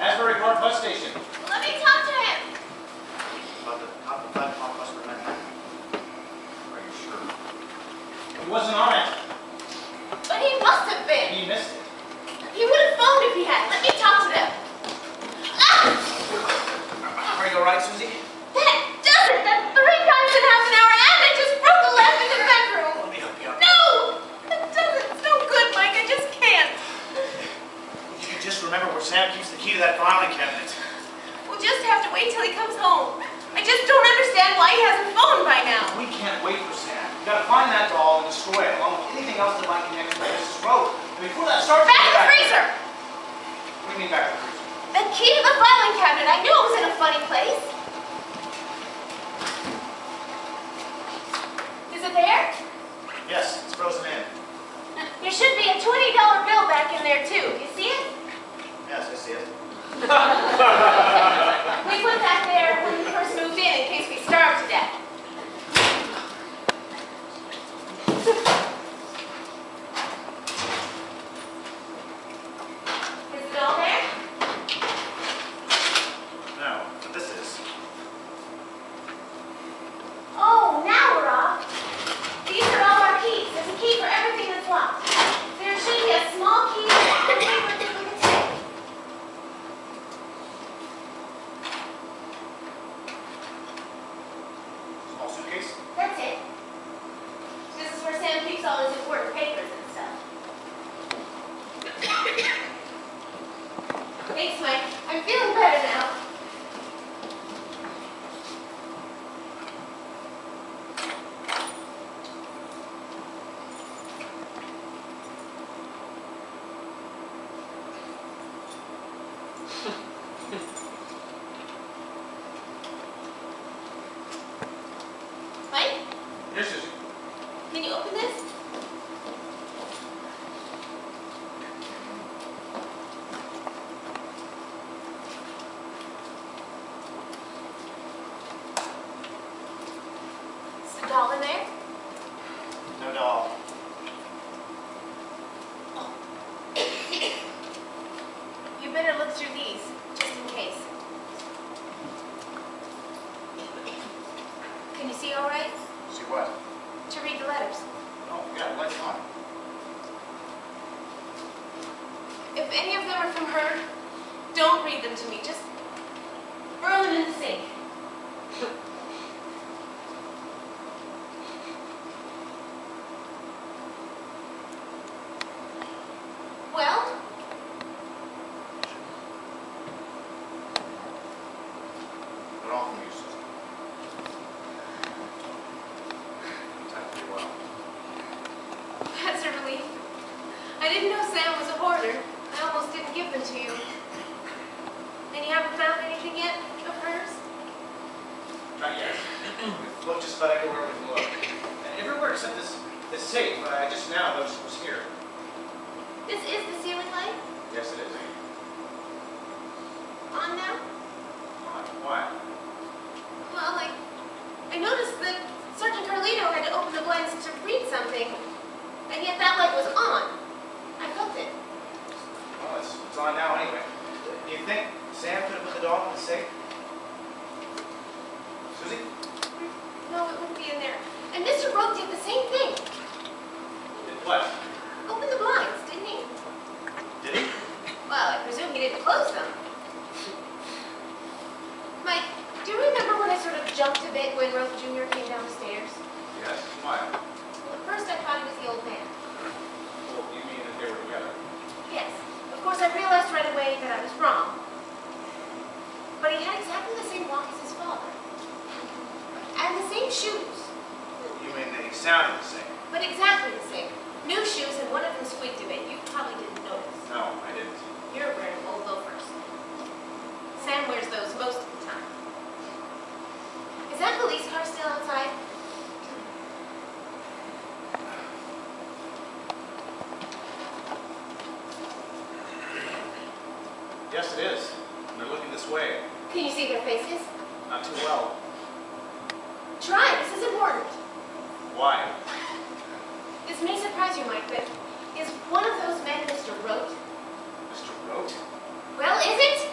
Asbury Park bus station. Let me talk to him. About the top of 5 o'clock bus for Manhattan. Are you sure? He wasn't on it. But he must have been. He missed it. He would have phoned if he had. Let me talk to them. Ah! Are you alright, Susie? That does it. That's 3 times in half an hour, and I just broke a lamp in the bedroom. Let me help you out. No! That doesn't. It's no good, Mike. I just can't. If you could just remember where Sam keeps the key to that filing cabinet. We'll just have to wait till he comes home. I just don't understand why he hasn't phoned by now. We can't wait for Sam. We've got to find that doll and destroy it, along with anything else that might connect to this road. And before that starts... Back to the freezer! What do you mean back to the freezer? The key to the filing cabinet. I knew it was in a funny place. Is it there? Yes, it's frozen in. There should be a $20 bill back in there, too. You see it? Yes, I see it. We put that there when we first moved in case we starved to death. Is it all there? No, but this is. Oh, now we're off. These are all our keys. There's a key for everything that's locked. There should be a small key and a paper duplicate tape. Small suitcase? That's it. This is where Sam keeps all his important papers and stuff. Thanks, Mike. I'm feeling better now. Mike, Yes, Susie. can you open this? Is the doll in there? No doll. You better look through these, just in case. Can you see all right? See what? To read the letters. Oh, yeah, the light's on. If any of them are from her, don't read them to me. Just throw them in the sink. Well, They're all from you, Susie. Time pretty well. that's a relief. I didn't know Sam was a hoarder. I almost didn't give them to you. And you haven't found anything yet of hers? Not yet. We've looked just about everywhere we can look. Everywhere except this safe. I just now noticed it was here. This is the ceiling light? Yes, it is. On now? Why? Well, I noticed that Sergeant Carlito had to open the blinds to read something, and yet that light was on. I felt it. Well, it's on now anyway. Do you think Sam could have put the doll in the safe? Susie? No, it wouldn't be in there. And Mr. Roque did the same thing. Did what? Opened the blinds, didn't he? Did he? Well, I presume he didn't close them. Mike, do you remember when I sort of jumped a bit when Roque Jr. came down the stairs? Yes. Why? Well, at first I thought he was the old man. Well, you mean that they were together? Yes. Of course, I realized right away that I was wrong. But he had exactly the same walk as his father. And the same shoes. You mean they sounded the same? But exactly the same. New shoes, and one of them squeaked a bit. You probably didn't notice. No, I didn't. You're wearing old loafers. Sam wears those most of the time. Is that police car still outside? Yes, it is. They're looking this way. Can you see their faces? Not too well. Try. This is important. Why? This may surprise you, Mike, but is one of those men Mr. Rote? Mr. Rote? Well, is it?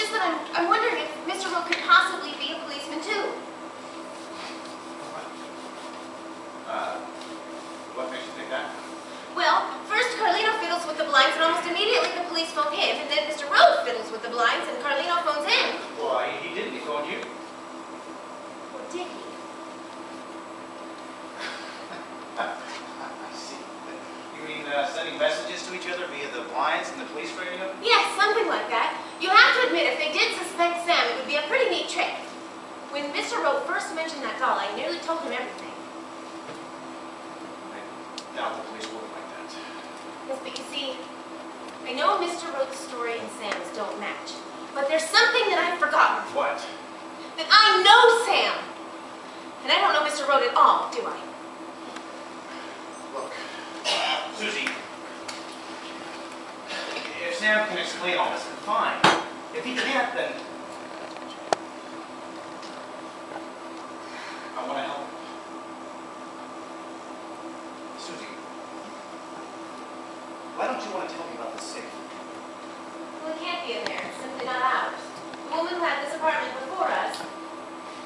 just that I'm wondering if Mr. Rowe could possibly be a policeman too. What makes you think that? Well, first Carlino fiddles with the blinds and almost immediately the police phone him, and then Mr. Rowe fiddles with the blinds and Carlino phones him. Well, he didn't. He phoned you. Or did he? I see. You mean sending messages to each other via the blinds and the police radio? Yes, something like that. You have to admit, if they did suspect Sam, it would be a pretty neat trick. When Mr. Rowe first mentioned that doll, I nearly told him everything. I doubt the police would like that. Yes, but you see, I know Mr. Rowe's story and Sam's don't match. But there's something that I've forgotten. What? That I know Sam! And I don't know Mr. Rowe at all, do I? Look, Susie, if Sam can explain all this, then fine. If he can't, then I want to help him. Susie, why don't you want to tell me about this safe? Well, it can't be in there. It's simply not ours. The woman who had this apartment before us,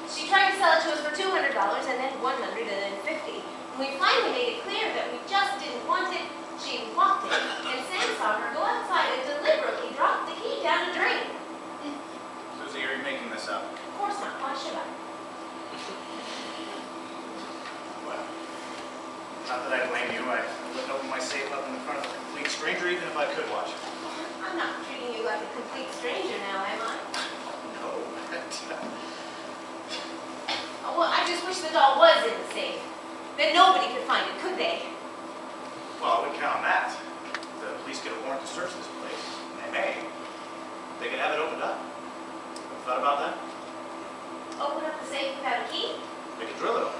she tried to sell it to us for $200 and then $100 and then $50. When we finally made it clear that we just didn't want it, she walked it, and Sam saw her go outside and deliberately drop the key down a drain. Susie, are you making this up? Of course not. Why should I? Well, not that I blame you. I wouldn't open my safe up in front of a complete stranger, even if I could watch it. I'm not treating you like a complete stranger now, am I? No. Oh, well, I just wish the doll was in the safe. Then nobody could find it, could they? Well, I wouldn't count on that. The police get a warrant to search this place. And they may. They could have it opened up. Have you thought about that? Open up the safe without a key? They could drill it open.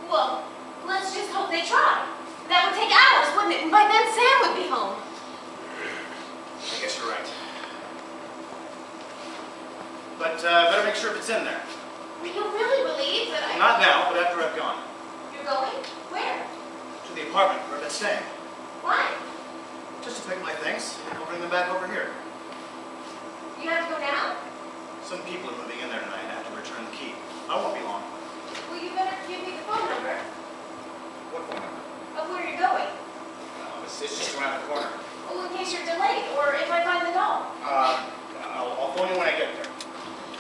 Well, let's just hope they try. That would take hours, wouldn't it? And by then Sam would be home. I guess you're right. But better make sure if it's in there. You really believe that I... Not now, but after I've gone. You're going? Where? To the apartment where I've been staying. Why? Just to pick my things. I'll bring them back over here. You have to go now? Some people are moving in there tonight and I have to return the key. I won't be long. Well, you better give me the phone number What phone number? of where you're going. It's just around the corner. Well, in case you're delayed, or if I find the doll. I'll phone you when I get there.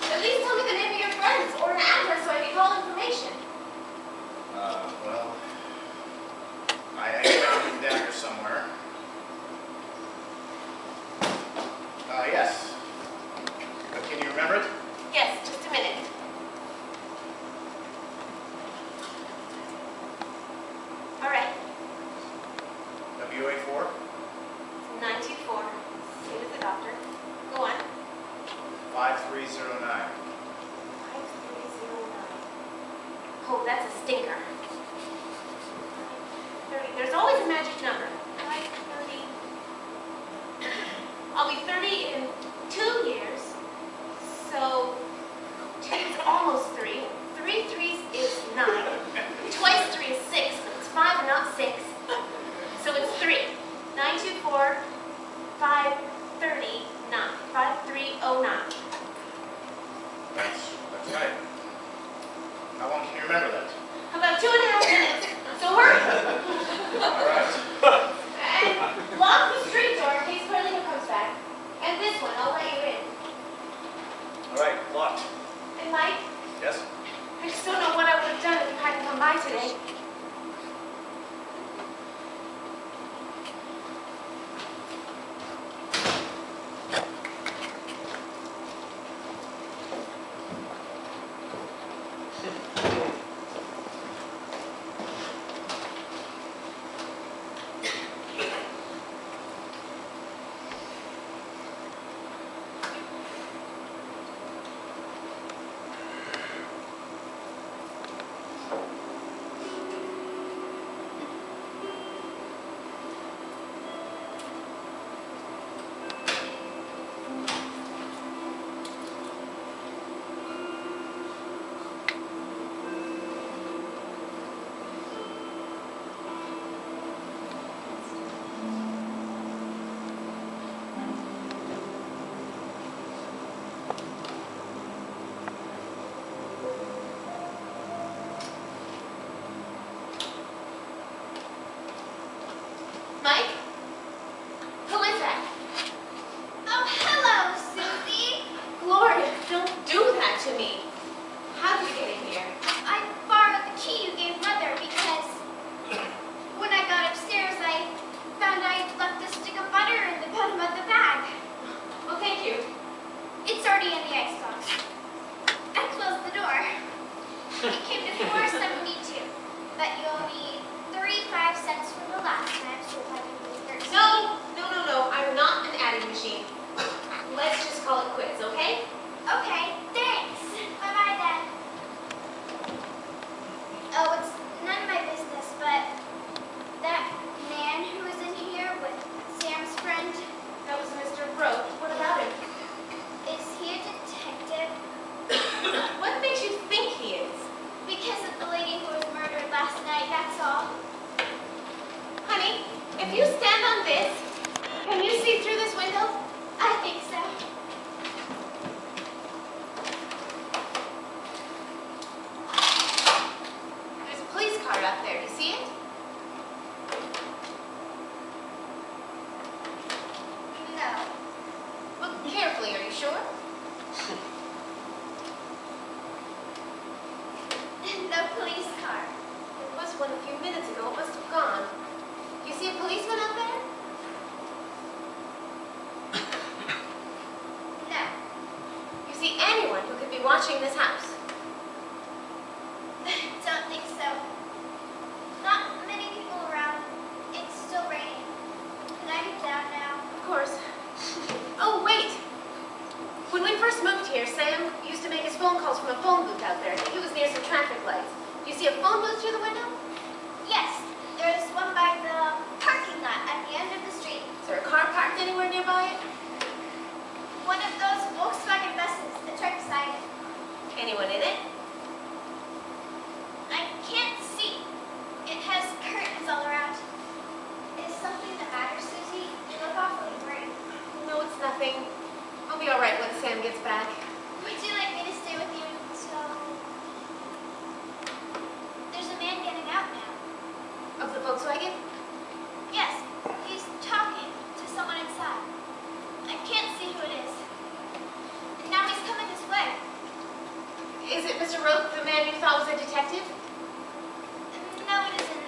At least tell me the name of your friends, or an address so I can call information. Well, I have it down here somewhere. Yes. But can you remember it? Yes, just a minute. All right. WA4? 924. Same as the doctor. Go on. 5309. 5309. Oh, that's a stinker. 30. There's always a magic number. 530. I'll be 30 in 2 years. So 2 is almost 3. 3 threes is 9. Twice 3 is 6, but it's 5 and not 6. So it's 3. 924 539. 5309. That's right. How long can you remember that? About 2.5 minutes. So hurry. All right. And lock the street door in case Carlino comes back. And this one, I'll let you in. All right, locked. And Mike, Yes? I just don't know what I would have done if you hadn't come by today. police car. There was one a few minutes ago. It must have gone. You see a policeman out there? No. You see anyone who could be watching this house? Don't think so. Not many people around. It's still raining. Can I get down now? Of course. Oh, wait. When we first moved here, Sam used to make his phone calls from a phone booth out there. I think it was near some traffic lights. Do you see a phone booth through the window? Yes. There's one by the parking lot at the end of the street. Is there a car parked anywhere nearby it? One of those Volkswagen buses. It's right beside it. Anyone in it? I can't see. It has curtains all around. Is something the matter, Susie? You look awfully worried. No, it's nothing. I'll be all right when Sam gets back. Would you like me to stay with you until... There's a man getting out now. Of the Volkswagen? Yes. He's talking to someone inside. I can't see who it is. And now he's coming this way. Is it Mr. Roth, the man you thought was a detective? No, it isn't.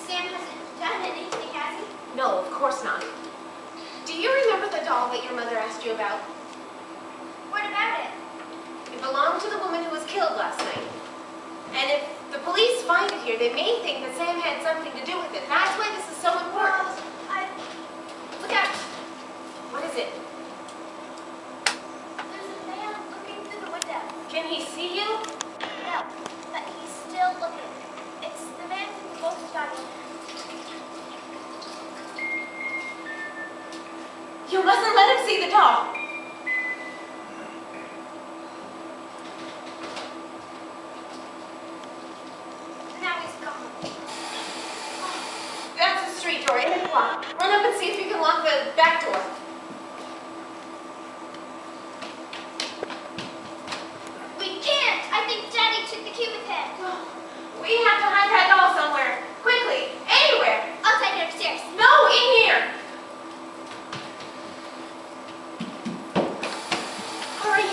Sam hasn't done anything, has he? No, of course not. Do you remember the doll that your mother asked you about? What about it? It belonged to the woman who was killed last night. And if the police find it here, they may think that Sam had something to do with it. That's why this is so important. Look out! What is it? There's a man looking through the window. Can he see you? No, but he's still looking. It's the man from the Volkswagen. You mustn't let him see the doll. Now he's gone. That's the street door. It's locked. Run up and see if you can lock the back door. We can't. I think Daddy took the key with him. We have to hide that doll somewhere. Quickly. Anywhere. I'll take it upstairs. No, in here. Hurry.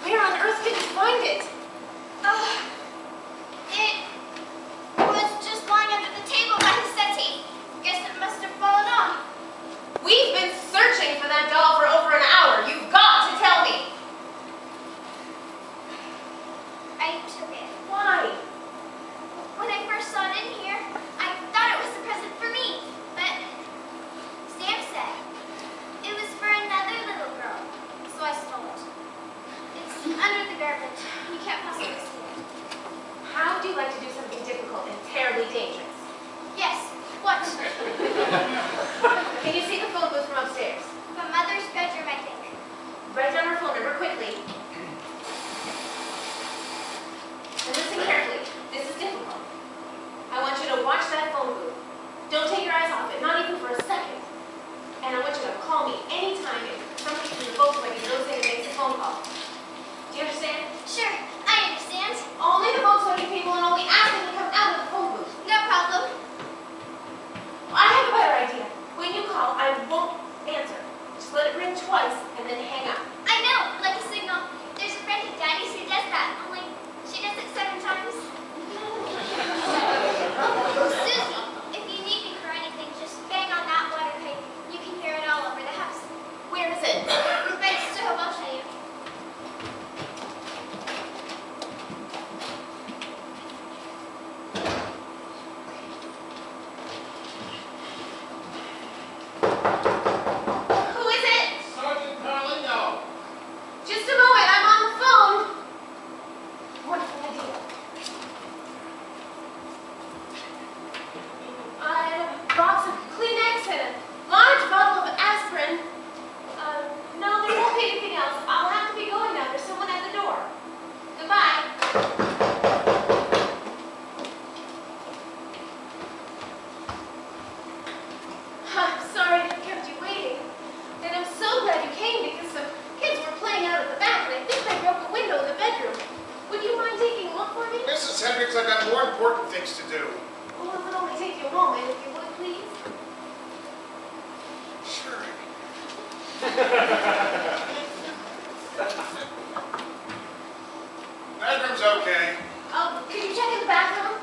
Where on earth did you find it? It was just lying under the table by the settee. Guess it must have fallen off. We've been searching for that doll for over an hour. You've got to tell me. I took it. Why? When I first saw it in here, I thought it was a present for me. But Sam said it was for another little girl. So I stole it. It's under the garbage. You can't possibly see it. How would you like to do something difficult and terribly dangerous? Yes. What? Can you see the phone booth from upstairs? From Mother's bedroom, I think. Write down her phone number quickly. And listen carefully. This is difficult. I want you to watch that phone booth. Don't take your eyes off it, not even for a second. And I want you to call me anytime if somebody from the Volkswagen goes in and makes a phone call. Do you understand? Sure, I understand. Only the Volkswagen people and only ask them to come out of the phone booth. No problem. I have a better idea. When you call, I won't answer. Just let it ring twice and then hang up. I know, like a signal. There's a friend of Daddy's who does that, only she does it 7 times. Susie, if you need me for anything, just bang on that water pipe. You can hear it all over the house. Where is it? By the stove, I'll show you. Hendricks, I've got more important things to do. Well, it would only take you a moment, if you would, please. Sure. Bedroom's okay. Oh, could you check in the bathroom?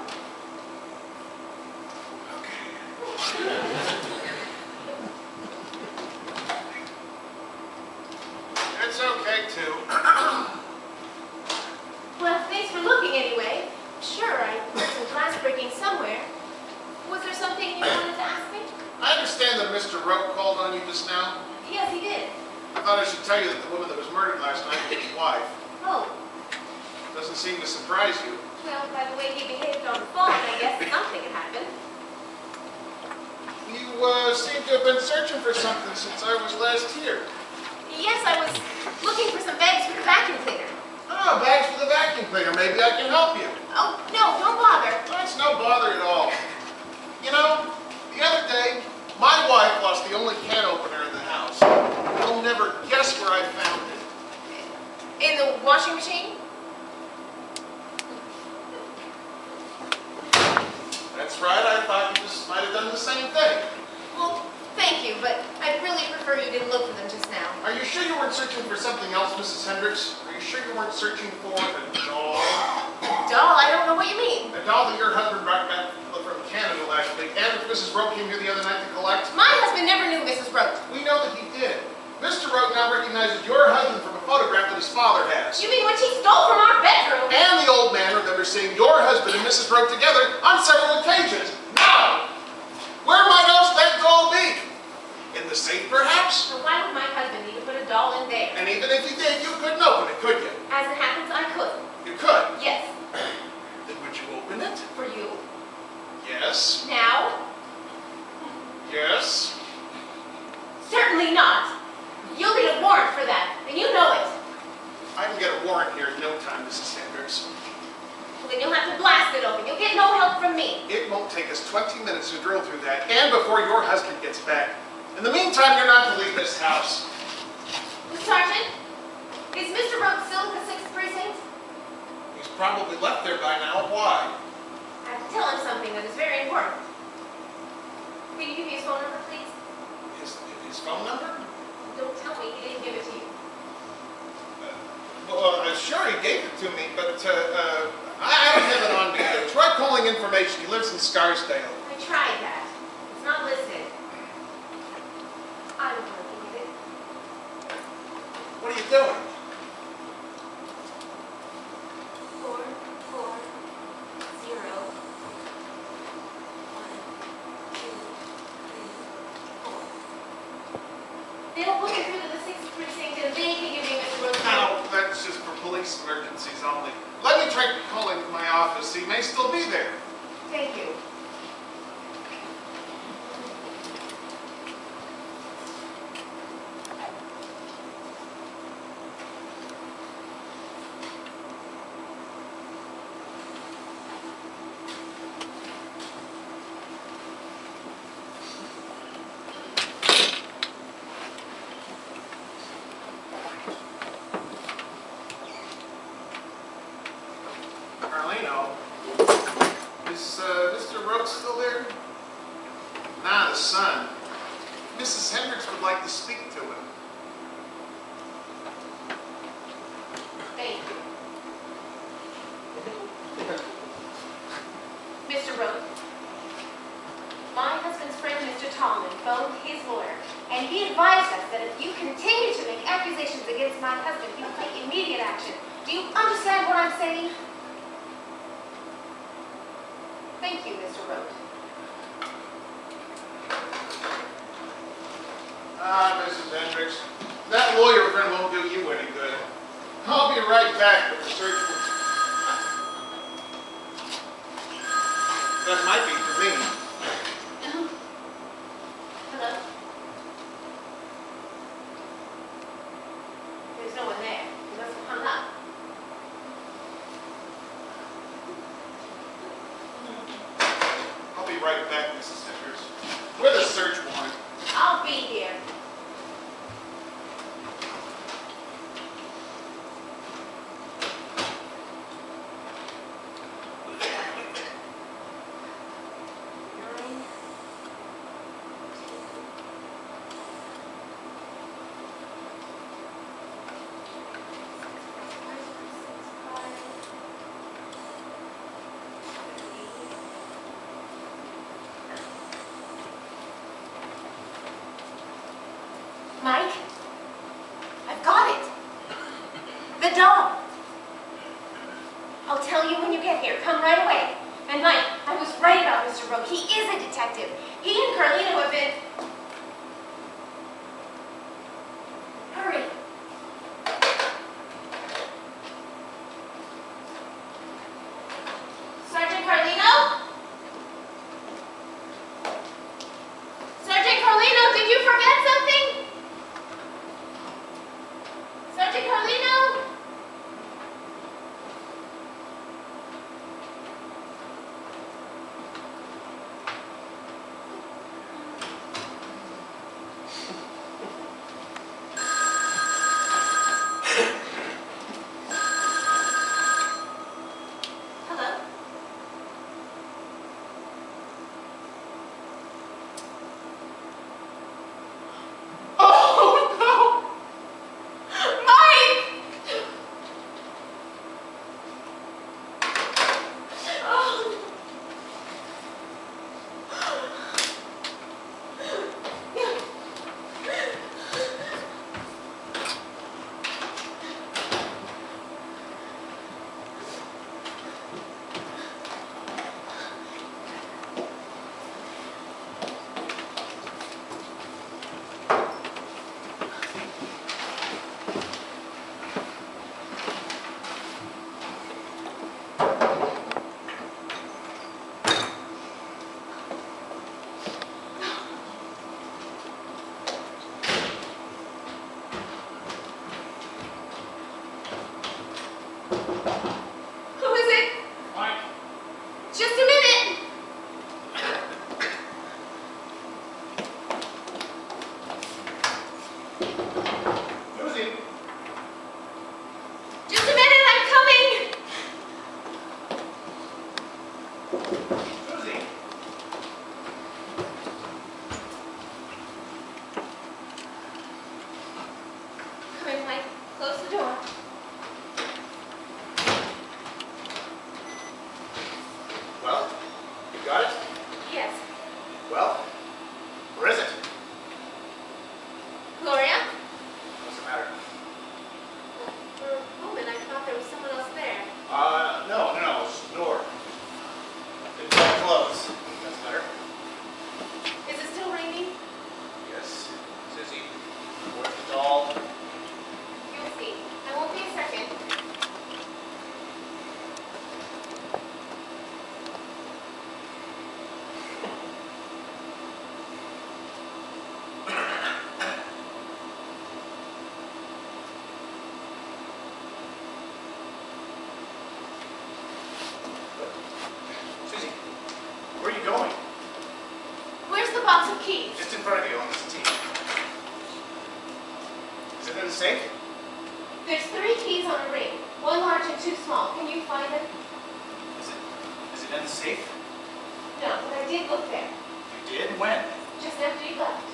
It's okay, too. Well, thanks for looking anyway. Sure, I heard some glass breaking somewhere. Was there something you wanted to ask me? I understand that Mr. Rope called on you just now. Yes, he did. I thought I should tell you that the woman that was murdered last night was his wife. Oh, Doesn't seem to surprise you. well, by the way he behaved on the phone, I guess something had happened. You seem to have been searching for something since I was last here. Yes, I was looking for some bags for the vacuum cleaner. Oh, bags for the vacuum cleaner. Maybe I can help you. Oh, no, don't bother. That's no bother at all. You know, the other day, my wife lost the only can opener in the house. You'll never guess where I found it. In the washing machine? That's right. I thought you just might have done the same thing. Well, thank you, but I'd really prefer you didn't look for them just now. Are you sure you weren't searching for something else, Mrs. Hendricks? Are you sure you weren't searching for a doll? Doll? I don't know what you mean. A doll that your husband brought back from Canada last week, and that Mrs. Rowe came here the other night to collect? My husband never knew Mrs. Rote. We know that he did. Mr. Rowe now recognizes your husband from a photograph that his father has. You mean what she stole from our bedroom? And the old man remembers seeing your husband and Mrs. Rowe together on several occasions. Now, where might else that doll be? In the safe, perhaps? So why would my husband need to put a doll in there? And even if you did, you couldn't open it, could you? As it happens, I could. You could. Yes. Then would you open it? For you. Yes. Now? Yes. Certainly not. You'll need a warrant for that, and you know it. I can get a warrant here in no time, Mrs. Hendricks. Well, then you'll have to blast it open. You'll get no help from me. It won't take us 20 minutes to drill through that, and before your husband gets back. In the meantime, you're not to leave this house. Sergeant, is Mr. Rote still in the 6th precinct? He's probably left there by now. Why? I have to tell him something that is very important. Can you give me his phone number, please? His phone number? Don't tell me he didn't give it to you. Sure, he gave it to me, but I don't have it on me. Try calling information. He lives in Scarsdale. I tried that. It's not listed. I don't know if it. What are you doing? 4, 4, 0, 1, 2, 3, 4. They'll put me through to the 6th precinct and they can give me Mr. Rose's No, that's just for police emergencies only. Let me try calling my office. He may still be there. Thank you. Carlino, is Mr. Roach still there? Nah, the son. Mrs. Hendricks would like to speak to him. Thank you. Mr. Rote, my husband's friend, Mr. Tallman, phoned his lawyer, and he advised us that if you continue to make accusations against my husband, he will take immediate action. Do you understand what I'm saying? Thank you, Mr. Rote. Ah, Mrs. Hendricks, that lawyer friend won't do you any good. I'll be right back with the search warrant. That might be for me. Hello? There's no one there. You must have hung up. I'll be right back, Mrs. Hendricks, with a search warrant. I'll be here. Mike, I've got it. The doll. I'll tell you when you get here. Come right away. And Mike, I was right about Mr. Rowe. He is a detective. He and Carlino have been... Hurry. Sergeant Carlino? Sergeant Carlino, did you forget something? Sergeant Carlino? Hello? Oh, no! Mike! Oh. Who is it? Mike. Just a minute. Susie. Just a minute, I'm coming. Susie. Come in, Mike. Close the door. Well, you got it? Yes. Well, where is it? Gloria? What's the matter? For a moment, I thought there was someone else there. No, it's the door. Didn't quite close. That's better. Is it still raining? Yes. Susie, where's the doll? You'll see. I won't be a second. Susie, where are you going? Where's the box of keys? Just in front of you on this tee. Is it in the safe? There's 3 keys on a ring. 1 large and 2 small. Can you find them? Is it in the safe? No, but I did look there. You did? When? Just after you left.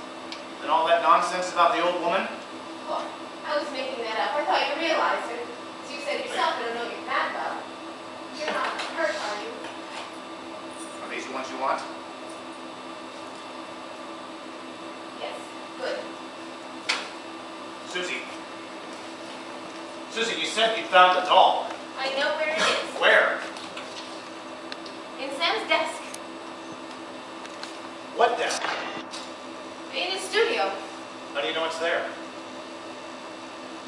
Then all that nonsense about the old woman? Well, I was making that up. I thought you realized it. As you said yourself, I don't know you're mad about. You're not hurt, are you? Are these the ones you want? Yes. Good. Susie. Susie, you said you found the doll. I know where it is. Where? In Sam's desk. What desk? In his studio. How do you know it's there?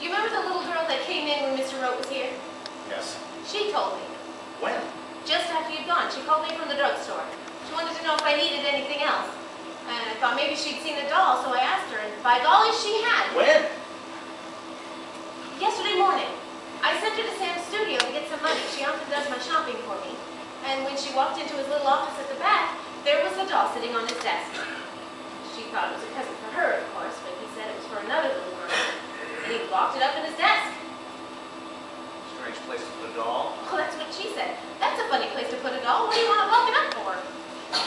You remember the little girl that came in when Mr. Rowe was here? Yes. She told me. When? Just after you'd gone. She called me from the drugstore. She wanted to know if I needed anything else. And I thought maybe she'd seen a doll, so I asked her, and by golly, she had. When? Yesterday morning. I sent her to Sam's studio to get some money. She often does my shopping for me. And when she walked into his little office at the back, there was the doll sitting on his desk. She thought it was a present for her, of course, but he said it was for another little girl. And he locked it up in his desk. Strange place to put a doll. Well, that's what she said. That's a funny place to put a doll. What do you want to lock it up for?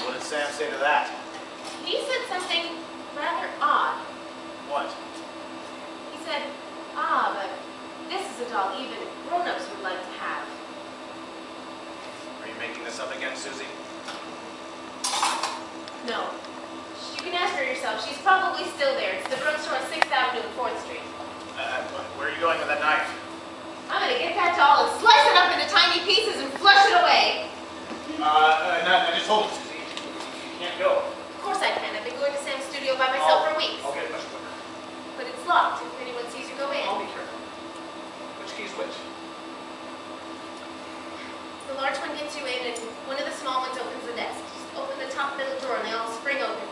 What did Sam say to that? He said something rather odd. What? He said, but this is a doll even grown-ups would like to have. Are you making this up again, Susie? No. She You can ask her yourself. She's probably still there. It's the drugstore on 6th Avenue and 4th Street. Where are you going with that knife? I'm gonna get that doll and slice it up into tiny pieces and flush it away. I just told you, Susie. You can't go. Of course I can. I've been going to Sam's studio by myself for weeks. I'll get it much quicker. But it's locked. If anyone sees you go in. I'll be careful. Which key's which? The large one gets you in, and one of the small ones opens the desk. Just open the top middle drawer, and they all spring open.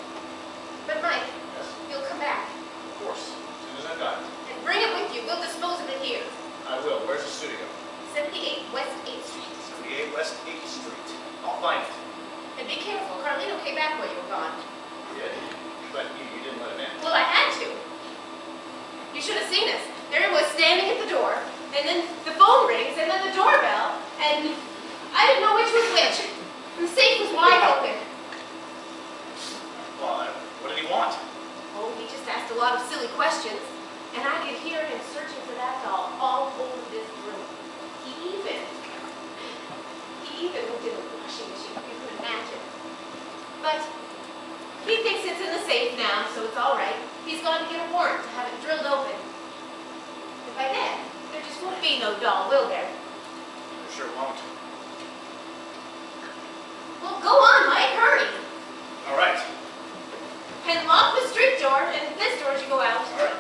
But Mike, Yes? you'll come back. Of course. As soon as I've got it. And bring it with you. We'll dispose of it here. I will. Where's the studio? 78 West 8th Street. 78 West 8th Street. I'll find it. And be careful. Carlino came back while you were gone. You did? But you didn't let him in. Well, I had to. You should have seen us. There he was standing at the door, and then the phone rings, and then the doorbell, and I didn't know which was which. And the safe was wide open. Well, what did he want? Oh, he just asked a lot of silly questions, and I could hear him searching for that doll all over this room. He even looked in the washing machine, if you can imagine. But he thinks it's in the safe now, so it's all right. He's gone to get a warrant to have it drilled open. And by then, there just won't be no doll, will there? There sure won't. Well, go on, Mike, hurry. All right. And lock the street door and this door as you go out. All right.